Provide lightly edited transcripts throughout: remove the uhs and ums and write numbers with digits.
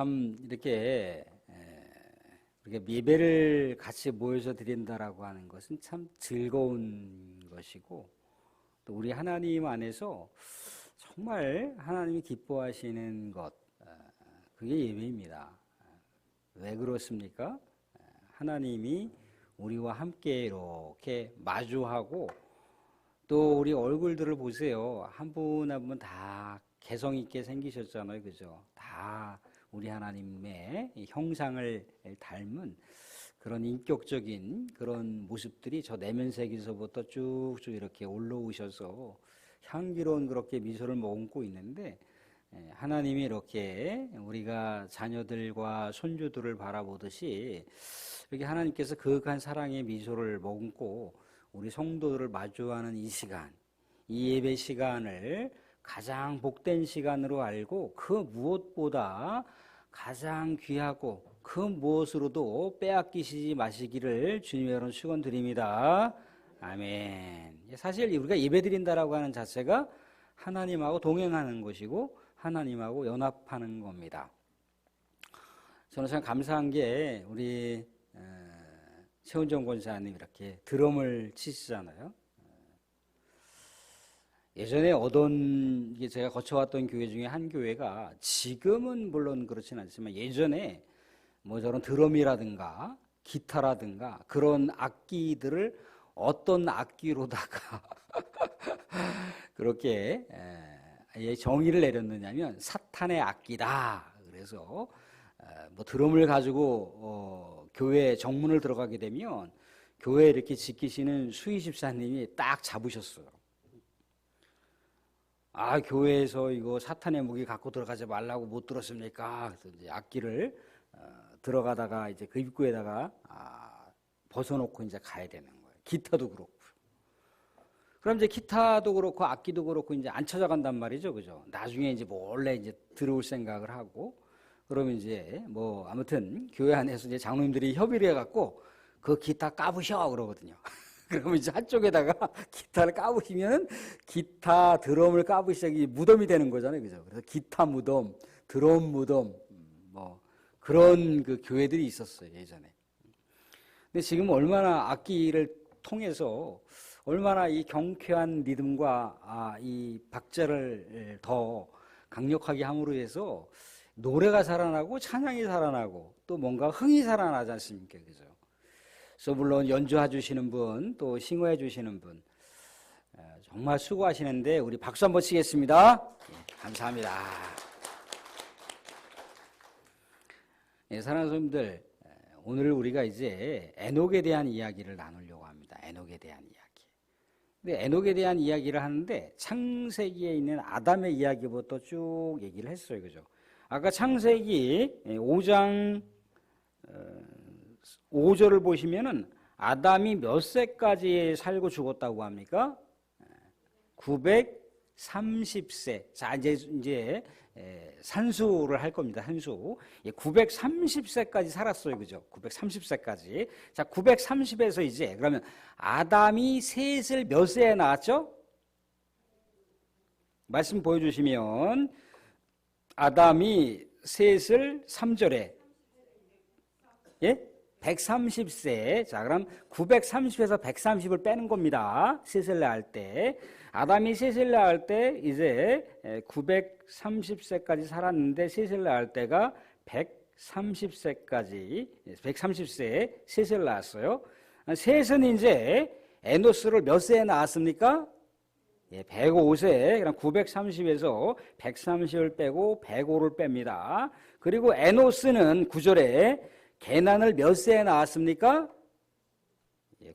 참 이렇게 예배를 같이 모여서 드린다라고 하는 것은 참 즐거운 것이고, 또 우리 하나님 안에서 정말 하나님이 기뻐하시는 것, 그게 예배입니다. 왜 그렇습니까? 하나님이 우리와 함께 이렇게 마주하고, 또 우리 얼굴들을 보세요. 한 분 한 분 다 개성 있게 생기셨잖아요, 그죠? 다 우리 하나님의 형상을 닮은 그런 인격적인 그런 모습들이 저 내면색에서부터 쭉쭉 이렇게 올라오셔서 향기로운 그렇게 미소를 머금고 있는데, 하나님이 이렇게 우리가 자녀들과 손주들을 바라보듯이 이렇게 하나님께서 그윽한 사랑의 미소를 머금고 우리 성도들을 마주하는 이 시간, 이 예배 시간을 가장 복된 시간으로 알고, 그 무엇보다 가장 귀하고 그 무엇으로도 빼앗기시지 마시기를 주님의 이름 축원드립니다. 아멘. 사실 우리가 예배드린다라고 하는 자체가 하나님하고 동행하는 것이고 하나님하고 연합하는 겁니다. 저는 참 감사한 게 우리 최은정 권사님 이렇게 드럼을 치시잖아요. 예전에 제가 거쳐왔던 교회 중에 한 교회가, 지금은 물론 그렇진 않지만 예전에 뭐 저런 드럼이라든가 기타라든가 그런 악기들을 어떤 악기로다가 그렇게 정의를 내렸느냐면 사탄의 악기다. 그래서 뭐 드럼을 가지고 교회 정문을 들어가게 되면 교회 이렇게 지키시는 수희 집사님이 딱 잡으셨어요. 교회에서 이거 사탄의 무기 갖고 들어가지 말라고 못 들었습니까? 그래서 이제 악기를 들어가다가 이제 그 입구에다가 벗어놓고 이제 가야 되는 거예요. 기타도 그렇고. 그럼 이제 기타도 그렇고 악기도 그렇고 이제 안 찾아간단 말이죠, 그죠? 나중에 이제 몰래 이제 들어올 생각을 하고, 그러면 이제 뭐 아무튼 교회 안에서 이제 장로님들이 협의를 해갖고 그 기타 까부셔 그러거든요. 그러면 이제 한쪽에다가 기타를 까부시면 기타 드럼을 까부시기 무덤이 되는 거잖아요, 그죠? 그래서 기타 무덤, 드럼 무덤, 뭐 그런 그 교회들이 있었어요, 예전에. 근데 지금 얼마나 악기를 통해서 얼마나 이 경쾌한 리듬과 이 박자를 더 강력하게 함으로 해서 노래가 살아나고 찬양이 살아나고 또 뭔가 흥이 살아나지 않습니까, 그죠? 그래서 물론 연주해 주시는 분, 또 싱어해 주시는 분, 정말 수고하시는데 우리 박수 한번 치겠습니다. 감사합니다. 사랑하는 성도님들, 오늘 우리가 이제 에녹에 대한 이야기를 나누려고 합니다. 에녹에 대한 이야기. 근데 에녹에 대한 이야기를 하는데 창세기에 있는 아담의 이야기부터 쭉 얘기를 했어요, 그죠? 아까 창세기 5장 5절을 보시면은 아담이 몇 세까지 살고 죽었다고 합니까? 930세. 자, 이제 산수를 할 겁니다. 산수. 930세까지 살았어요. 그죠? 930세까지. 자, 930에서 이제 그러면 아담이 셋을 몇 세에 낳았죠? 말씀 보여주시면 아담이 셋을 3절에 130세. 자, 그럼 930에서 130을 빼는 겁니다. 셋을 낳을 때. 아담이 셋을 낳을 때 이제 930세까지 살았는데 셋을 낳을 때가 130세까지, 130세에 셋을 낳았어요. 셋은 이제 에노스를 몇 세에 낳았습니까? 105세. 그럼 930에서 130을 빼고 105를 뺍니다. 그리고 에노스는 9절에 게난을 몇 세에 낳았습니까?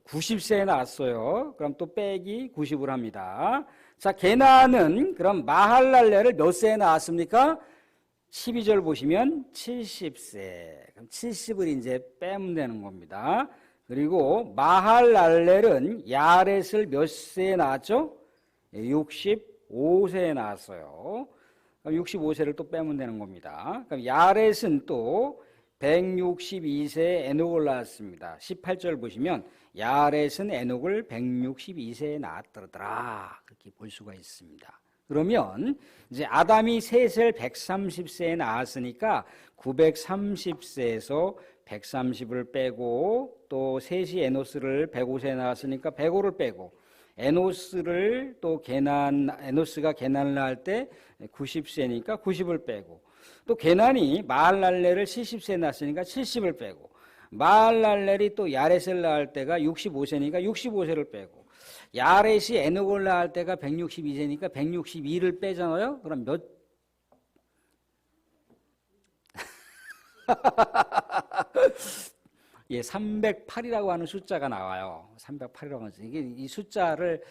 90세에 낳았어요. 그럼 또 빼기 90을 합니다. 자, 게난은 그럼 마할랄레를 몇 세에 낳았습니까? 12절 보시면 70세. 그럼 70을 이제 빼면 되는 겁니다. 그리고 마할랄렐은 야렛을 몇 세에 낳았죠? 65세에 낳았어요. 그럼 65세를 또 빼면 되는 겁니다. 그럼 야렛은 또 162세에 에녹을 낳았습니다. 18절 보시면 야렛은 에녹을 162세에 낳았더라. 그렇게 볼 수가 있습니다. 그러면 이제 아담이 셋을 130세에 낳았으니까 930세에서 130을 빼고 또 셋이 에노스를 105세에 낳았으니까 105를 빼고 에노스를 또 에노스가 게난을 낳을 때 90세니까 90을 빼고 또 게난이 마할랄렐을 70세에 낳았으니까 70을 빼고 마할랄렐이 또 야렛을 낳을 때가 65세니까 65세를 빼고 야렛이 에녹을 낳을 때가 162세니까 162를 빼잖아요. 그럼 몇 예, 308이라고 하는 숫자가 나와요. 308이라고 하는 숫자. 이게 이 숫자를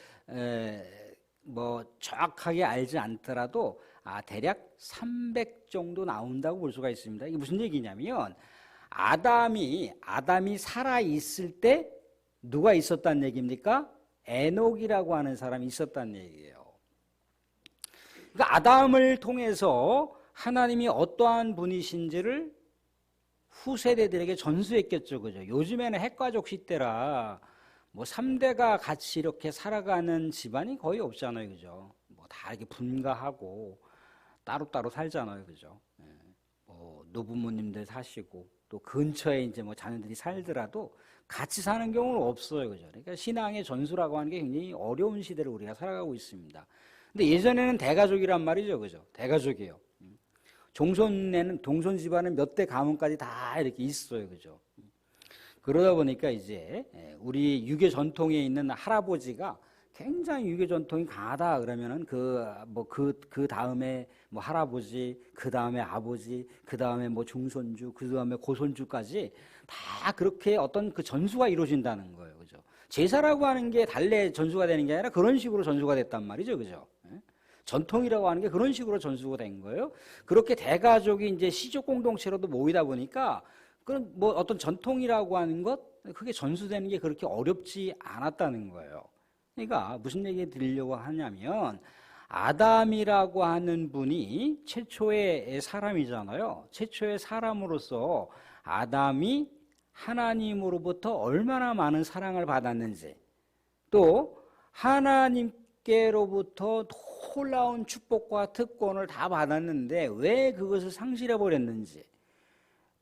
뭐 정확하게 알지 않더라도 대략 300 정도 나온다고 볼 수가 있습니다. 이게 무슨 얘기냐면 아담이 살아 있을 때 누가 있었다는 얘기입니까? 에녹이라고 하는 사람이 있었다는 얘기예요. 그러니까 아담을 통해서 하나님이 어떠한 분이신지를 후세대들에게 전수했겠죠. 그죠? 요즘에는 핵가족 시대라 뭐 3대가 같이 이렇게 살아가는 집안이 거의 없잖아요. 그죠? 뭐 다 이렇게 분가하고 따로따로 살잖아요. 그죠? 뭐 노부모님들 사시고 또 근처에 이제 뭐 자녀들이 살더라도 같이 사는 경우는 없어요. 그죠? 그러니까 신앙의 전수라고 하는 게 굉장히 어려운 시대를 우리가 살아가고 있습니다. 근데 예전에는 대가족이란 말이죠. 그죠? 대가족이에요. 동선 집안은 몇 대 가문까지 다 이렇게 있어요. 그죠? 그러다 보니까 이제 우리 유교 전통에 있는 할아버지가 굉장히 유교 전통이 강하다 그러면은 그 다음에 뭐 할아버지, 그 다음에 아버지, 그 다음에 뭐 중손주, 그 다음에 고손주까지 다 그렇게 어떤 그 전수가 이루어진다는 거예요. 그죠? 제사라고 하는 게 달래 전수가 되는 게 아니라 그런 식으로 전수가 됐단 말이죠. 그죠? 전통이라고 하는 게 그런 식으로 전수가 된 거예요. 그렇게 대가족이 이제 시족 공동체로도 모이다 보니까 그런 뭐 어떤 전통이라고 하는 것 그게 전수되는 게 그렇게 어렵지 않았다는 거예요. 그러니까 무슨 얘기 드리려고 하냐면 아담이라고 하는 분이 최초의 사람이잖아요. 최초의 사람으로서 아담이 하나님으로부터 얼마나 많은 사랑을 받았는지 또 하나님께로부터 놀라운 축복과 특권을 다 받았는데 왜 그것을 상실해 버렸는지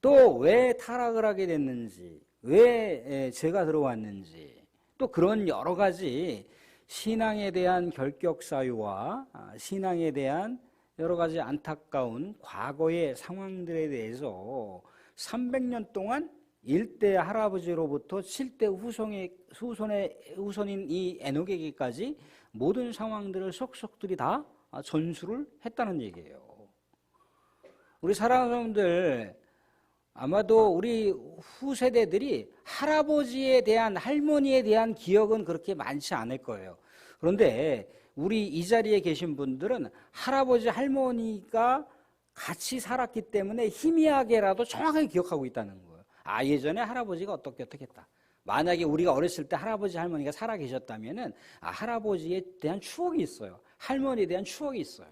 또 왜 타락을 하게 됐는지 왜 죄가 들어왔는지 또 그런 여러 가지 신앙에 대한 결격 사유와 신앙에 대한 여러 가지 안타까운 과거의 상황들에 대해서 300년 동안 1대 할아버지로부터 7대 후손인 이 에녹에게까지 모든 상황들을 속속들이 다 전수를 했다는 얘기예요. 우리 사랑하는 여러분들 아마도 우리 후세대들이 할아버지에 대한 할머니에 대한 기억은 그렇게 많지 않을 거예요. 그런데 우리 이 자리에 계신 분들은 할아버지 할머니가 같이 살았기 때문에 희미하게라도 정확하게 기억하고 있다는 거예요. 예전에 할아버지가 어떻게 했다. 만약에 우리가 어렸을 때 할아버지 할머니가 살아 계셨다면은 할아버지에 대한 추억이 있어요. 할머니에 대한 추억이 있어요.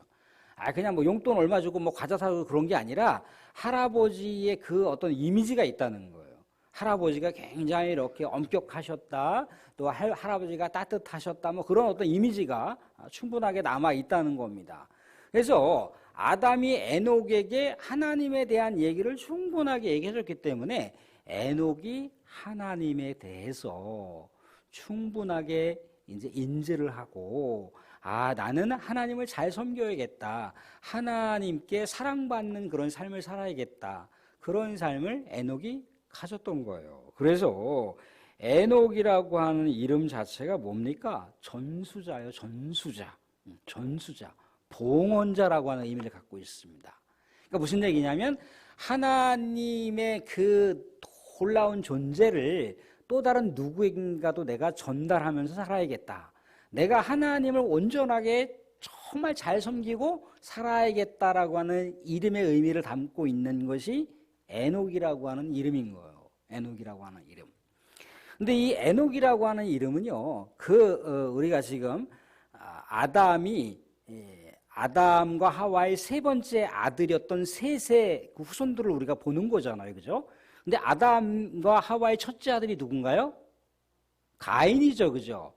그냥 뭐 용돈 얼마 주고 뭐 과자 사고 그런 게 아니라 할아버지의 그 어떤 이미지가 있다는 거예요. 할아버지가 굉장히 이렇게 엄격하셨다. 또 할아버지가 따뜻하셨다. 뭐 그런 어떤 이미지가 충분하게 남아 있다는 겁니다. 그래서 아담이 에녹에게 하나님에 대한 얘기를 충분하게 얘기해 줬기 때문에 에녹이 하나님에 대해서 충분하게 이제 인지를 하고 나는 하나님을 잘 섬겨야겠다. 하나님께 사랑받는 그런 삶을 살아야겠다. 그런 삶을 에녹이 가졌던 거예요. 그래서 에녹이라고 하는 이름 자체가 뭡니까? 전수자예요. 전수자. 봉헌자라고 하는 의미를 갖고 있습니다. 그러니까 무슨 얘기냐면 하나님의 그 놀라운 존재를 또 다른 누구에게도 내가 전달하면서 살아야겠다. 내가 하나님을 온전하게 정말 잘 섬기고 살아야겠다라고 하는 이름의 의미를 담고 있는 것이 에녹이라고 하는 이름인 거예요. 에녹이라고 하는 이름. 근데 이 에녹이라고 하는 이름은요, 우리가 지금 아담과 하와의 세 번째 아들이었던 셋의 그 후손들을 우리가 보는 거잖아요. 그죠? 근데 아담과 하와의 첫째 아들이 누군가요? 가인이죠. 그죠?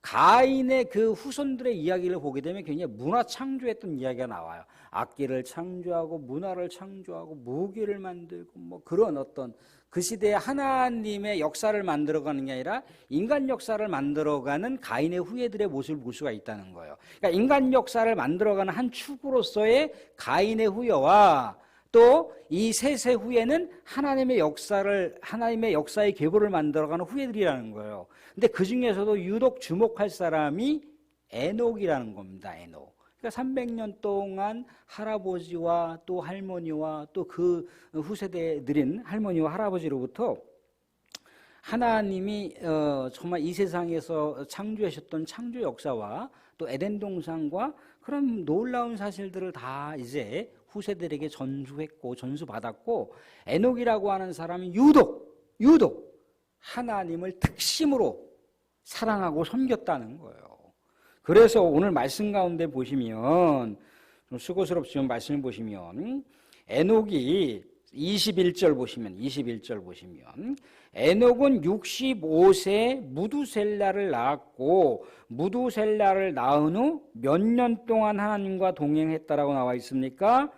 가인의 그 후손들의 이야기를 보게 되면 굉장히 문화 창조했던 이야기가 나와요. 악기를 창조하고 문화를 창조하고 무기를 만들고 뭐 그런 어떤 그 시대에 하나님의 역사를 만들어가는 게 아니라 인간 역사를 만들어가는 가인의 후예들의 모습을 볼 수가 있다는 거예요. 그러니까 인간 역사를 만들어가는 한 축으로서의 가인의 후예와 또 이 셋의 후예는 하나님의 역사의 계보를 만들어가는 후예들이라는 거예요. 근데 그 중에서도 유독 주목할 사람이 에녹이라는 겁니다. 에녹. 그러니까 300년 동안 할아버지와 또 할머니와 또 그 후세대들인 할머니와 할아버지로부터 하나님이 정말 이 세상에서 창조하셨던 창조 역사와 또 에덴 동산과 그런 놀라운 사실들을 다 이제 후세들에게 전수했고 전수받았고, 에녹이라고 하는 사람이 유독 하나님을 특심으로 사랑하고 섬겼다는 거예요. 그래서 오늘 말씀 가운데 보시면 좀 수고스럽지만 말씀을 보시면 에녹이 21절 보시면 에녹은 65세에 무두셀라를 낳았고 무두셀라를 낳은 후 몇 년 동안 하나님과 동행했다라고 나와 있습니까?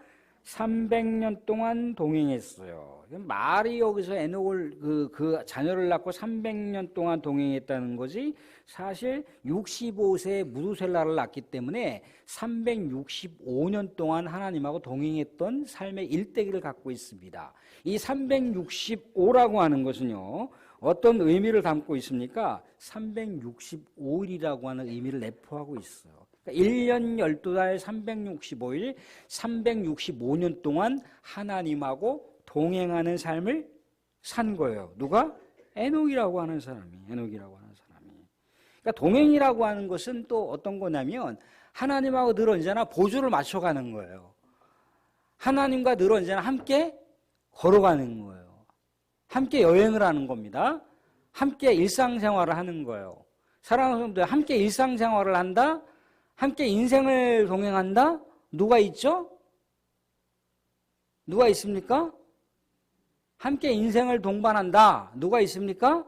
300년 동안 동행했어요. 말이 여기서 에녹을 그 자녀를 낳고 300년 동안 동행했다는 거지, 사실 65세에 무두셀라를 낳기 때문에 365년 동안 하나님하고 동행했던 삶의 일대기를 갖고 있습니다. 이 365라고 하는 것은요, 어떤 의미를 담고 있습니까? 365일이라고 하는 의미를 내포하고 있어요. 그러니까 1년 12달 365일 365년 동안 하나님하고 동행하는 삶을 산 거예요. 누가? 에녹이라고 하는 사람이. 그러니까 동행이라고 하는 것은 또 어떤 거냐면 하나님하고 늘 언제나 보조를 맞춰가는 거예요. 하나님과 늘 언제나 함께 걸어가는 거예요. 함께 여행을 하는 겁니다. 함께 일상생활을 하는 거예요. 사랑하는 성도들, 함께 일상생활을 한다? 함께 인생을 동행한다? 누가 있죠? 누가 있습니까? 함께 인생을 동반한다. 누가 있습니까?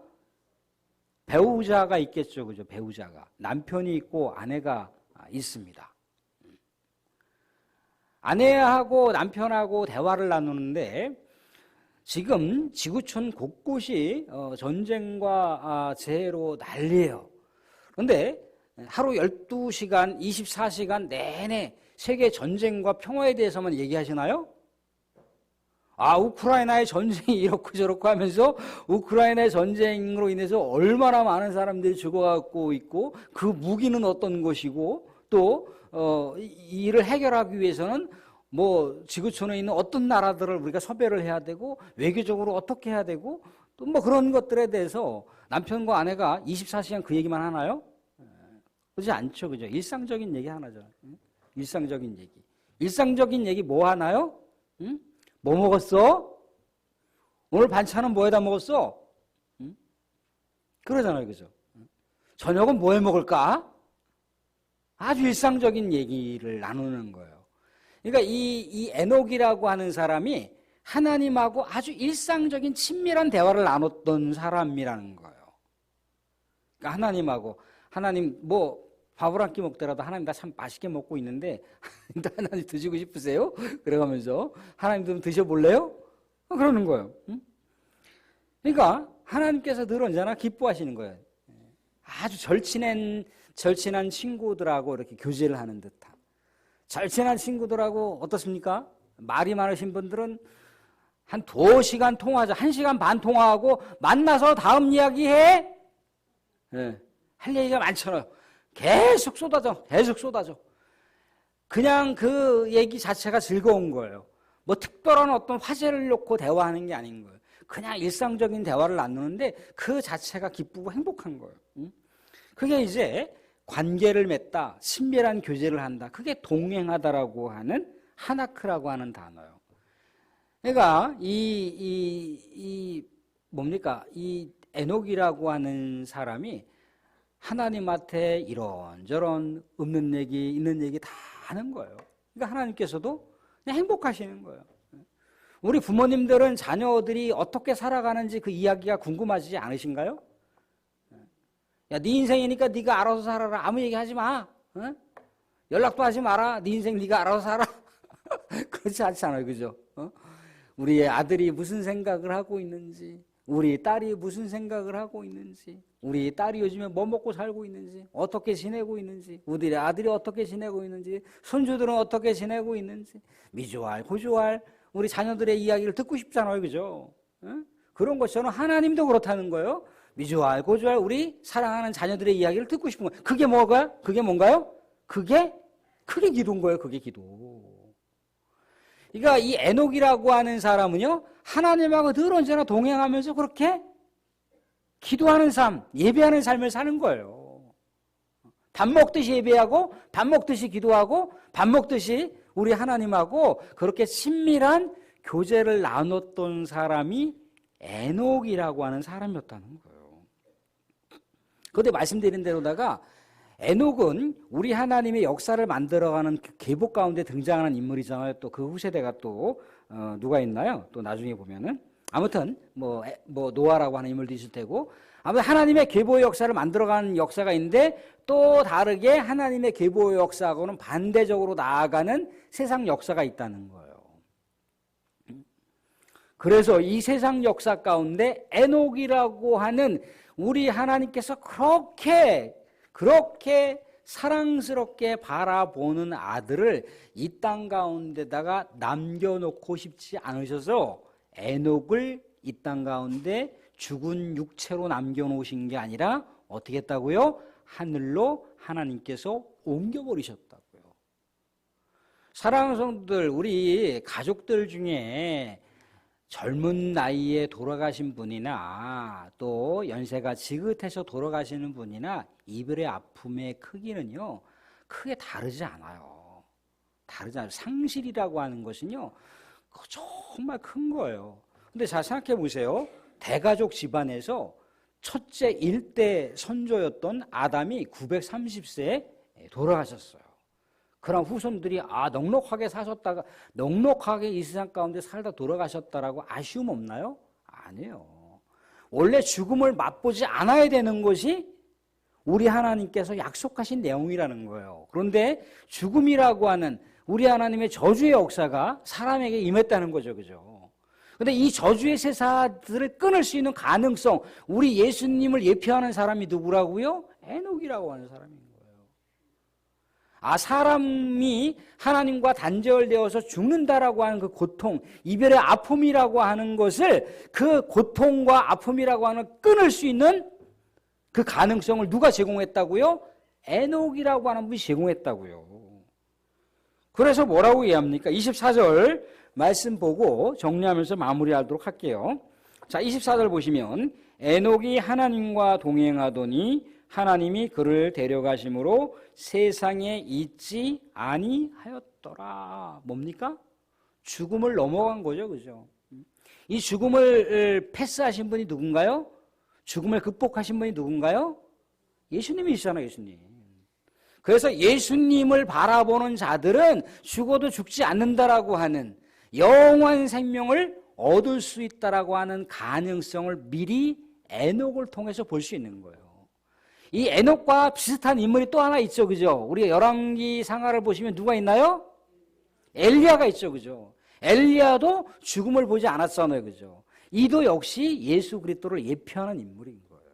배우자가 있겠죠. 그죠? 배우자가. 남편이 있고 아내가 있습니다. 아내하고 남편하고 대화를 나누는데 지금 지구촌 곳곳이 전쟁과 재해로 난리예요. 그런데 하루 12시간, 24시간 내내 세계 전쟁과 평화에 대해서만 얘기하시나요? 우크라이나의 전쟁이 이렇고 저렇고 하면서 우크라이나의 전쟁으로 인해서 얼마나 많은 사람들이 죽어가고 있고 그 무기는 어떤 것이고 또 이를 해결하기 위해서는 뭐 지구촌에 있는 어떤 나라들을 우리가 섭외를 해야 되고 외교적으로 어떻게 해야 되고 또 뭐 그런 것들에 대해서 남편과 아내가 24시간 그 얘기만 하나요? 그렇지 않죠. 그죠? 일상적인 얘기 하나죠. 일상적인 얘기 뭐 하나요? 응? 뭐 먹었어? 오늘 반찬은 뭐에다 먹었어? 응? 그러잖아요. 그죠? 저녁은 뭐 해 먹을까? 아주 일상적인 얘기를 나누는 거예요. 그러니까 이 에녹이라고 하는 사람이 하나님하고 아주 일상적인 친밀한 대화를 나눴던 사람이라는 거예요. 그러니까 하나님 뭐 밥을 한 끼 먹더라도 하나님 나 참 맛있게 먹고 있는데 하나님 드시고 싶으세요? 그래가면서 하나님 좀 드셔볼래요? 그러는 거예요. 응? 그러니까 하나님께서 늘 언제나 기뻐하시는 거예요. 아주 절친한 친구들하고 이렇게 교제를 하는 듯한. 절친한 친구들하고 어떻습니까? 말이 많으신 분들은 한 2시간 통화하자. 1시간 반 통화하고 만나서 다음 이야기해? 네. 할 얘기가 많잖아요. 계속 쏟아져. 그냥 그 얘기 자체가 즐거운 거예요. 뭐 특별한 어떤 화제를 놓고 대화하는 게 아닌 거예요. 그냥 일상적인 대화를 나누는데 그 자체가 기쁘고 행복한 거예요. 그게 이제 관계를 맺다, 친밀한 교제를 한다. 그게 동행하다라고 하는 하나크라고 하는 단어예요. 그러니까 이 에녹이라고 하는 사람이 하나님한테 이런저런 없는 얘기, 있는 얘기 다 하는 거예요. 그러니까 하나님께서도 그냥 행복하시는 거예요. 우리 부모님들은 자녀들이 어떻게 살아가는지 그 이야기가 궁금하지 않으신가요? 야, 네 인생이니까 네가 알아서 살아라. 아무 얘기 하지 마. 어? 연락도 하지 마라. 네 인생 네가 알아서 살아. 그렇지 않잖아요. 그죠? 어? 우리의 아들이 무슨 생각을 하고 있는지, 우리 딸이 무슨 생각을 하고 있는지, 우리 딸이 요즘에 뭐 먹고 살고 있는지, 어떻게 지내고 있는지, 우리 아들이 어떻게 지내고 있는지, 손주들은 어떻게 지내고 있는지, 미주알, 고주알, 우리 자녀들의 이야기를 듣고 싶잖아요. 그죠? 어? 그런 것처럼 하나님도 그렇다는 거예요. 미주알, 고주알, 우리 사랑하는 자녀들의 이야기를 듣고 싶은 거예요. 그게 뭐가? 그게 뭔가요? 그게 기도인 거예요. 그게 기도. 그러니까 이 에녹이라고 하는 사람은요, 하나님하고 늘 언제나 동행하면서 그렇게 기도하는 삶, 예배하는 삶을 사는 거예요. 밥 먹듯이 예배하고, 밥 먹듯이 기도하고, 밥 먹듯이 우리 하나님하고 그렇게 친밀한 교제를 나눴던 사람이 에녹이라고 하는 사람이었다는 거예요. 그런데 말씀드린 대로다가 에녹은 우리 하나님의 역사를 만들어가는 그 계보 가운데 등장하는 인물이잖아요. 또 그 후세대가 또 누가 있나요? 또 나중에 보면은 아무튼 뭐 노아라고 하는 인물도 있을 테고, 아무튼 하나님의 계보의 역사를 만들어가는 역사가 있는데 또 다르게 하나님의 계보의 역사하고는 반대적으로 나아가는 세상 역사가 있다는 거예요. 그래서 이 세상 역사 가운데 에녹이라고 하는 우리 하나님께서 그렇게 사랑스럽게 바라보는 아들을 이 땅 가운데다가 남겨놓고 싶지 않으셔서 에녹을 이 땅 가운데 죽은 육체로 남겨놓으신 게 아니라 어떻게 했다고요? 하늘로 하나님께서 옮겨버리셨다고요. 사랑하는 성도들, 우리 가족들 중에 젊은 나이에 돌아가신 분이나 또 연세가 지긋해서 돌아가시는 분이나 이별의 아픔의 크기는요, 크게 다르지 않아요. 상실이라고 하는 것은요, 정말 큰 거예요. 근데 잘 생각해 보세요. 대가족 집안에서 첫째 1대 선조였던 아담이 930세에 돌아가셨어요. 그럼 후손들이 넉넉하게 이 세상 가운데 살다 돌아가셨다라고 아쉬움 없나요? 아니에요. 원래 죽음을 맛보지 않아야 되는 것이 우리 하나님께서 약속하신 내용이라는 거예요. 그런데 죽음이라고 하는 우리 하나님의 저주의 역사가 사람에게 임했다는 거죠. 그죠? 근데 이 저주의 세사들을 끊을 수 있는 가능성, 우리 예수님을 예표하는 사람이 누구라고요? 에녹이라고 하는 사람입니다. 사람이 하나님과 단절되어서 죽는다라고 하는 그 고통, 이별의 아픔이라고 하는 것을, 그 고통과 아픔이라고 하는 끊을 수 있는 그 가능성을 누가 제공했다고요? 에녹이라고 하는 분이 제공했다고요. 그래서 뭐라고 얘기합니까? 24절 말씀 보고 정리하면서 마무리하도록 할게요. 자, 24절 보시면 에녹이 하나님과 동행하더니 하나님이 그를 데려가심으로 세상에 있지 아니하였더라. 뭡니까? 죽음을 넘어간 거죠. 그죠? 이 죽음을 패스하신 분이 누군가요? 죽음을 극복하신 분이 누군가요? 예수님이시잖아요. 예수님. 그래서 예수님을 바라보는 자들은 죽어도 죽지 않는다라고 하는 영원한 생명을 얻을 수 있다라고 하는 가능성을 미리 에녹을 통해서 볼 수 있는 거예요. 이 에녹과 비슷한 인물이 또 하나 있죠. 그죠? 우리가 열왕기 상하를 보시면 누가 있나요? 엘리야가 있죠. 그죠? 엘리야도 죽음을 보지 않았잖아요. 그죠? 이도 역시 예수 그리스도를 예표하는 인물인 거예요.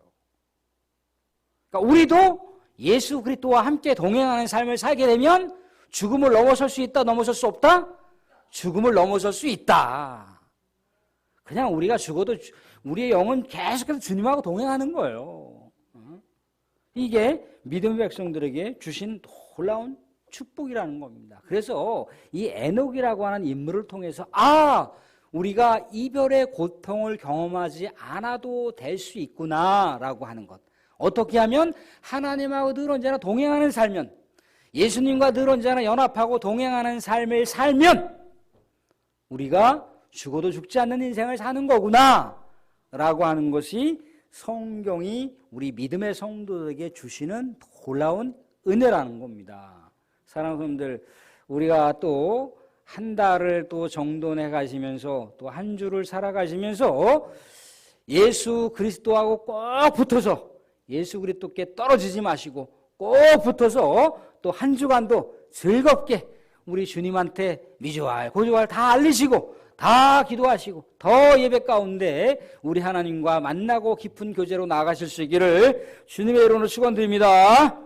그러니까 우리도 예수 그리스도와 함께 동행하는 삶을 살게 되면 죽음을 넘어설 수 있다, 넘어설 수 없다? 죽음을 넘어설 수 있다. 그냥 우리가 죽어도 우리의 영은 계속해서 주님하고 동행하는 거예요. 이게 믿음의 백성들에게 주신 놀라운 축복이라는 겁니다. 그래서 이 에녹이라고 하는 인물을 통해서 우리가 이별의 고통을 경험하지 않아도 될 수 있구나라고 하는 것. 어떻게 하면 하나님하고 늘 언제나 동행하는 살면, 예수님과 늘 언제나 연합하고 동행하는 삶을 살면 우리가 죽어도 죽지 않는 인생을 사는 거구나 라고 하는 것이 성경이 우리 믿음의 성도들에게 주시는 놀라운 은혜라는 겁니다. 사랑하는 성도들, 우리가 또 한 달을 또 정돈해 가시면서 또 한 주를 살아가시면서 예수 그리스도하고 꼭 붙어서 예수 그리스도께 떨어지지 마시고 꼭 붙어서 또 한 주간도 즐겁게 우리 주님한테 미주알 고주알 다 알리시고 다 기도하시고 더 예배 가운데 우리 하나님과 만나고 깊은 교제로 나아가실 수 있기를 주님의 이름으로 축원드립니다.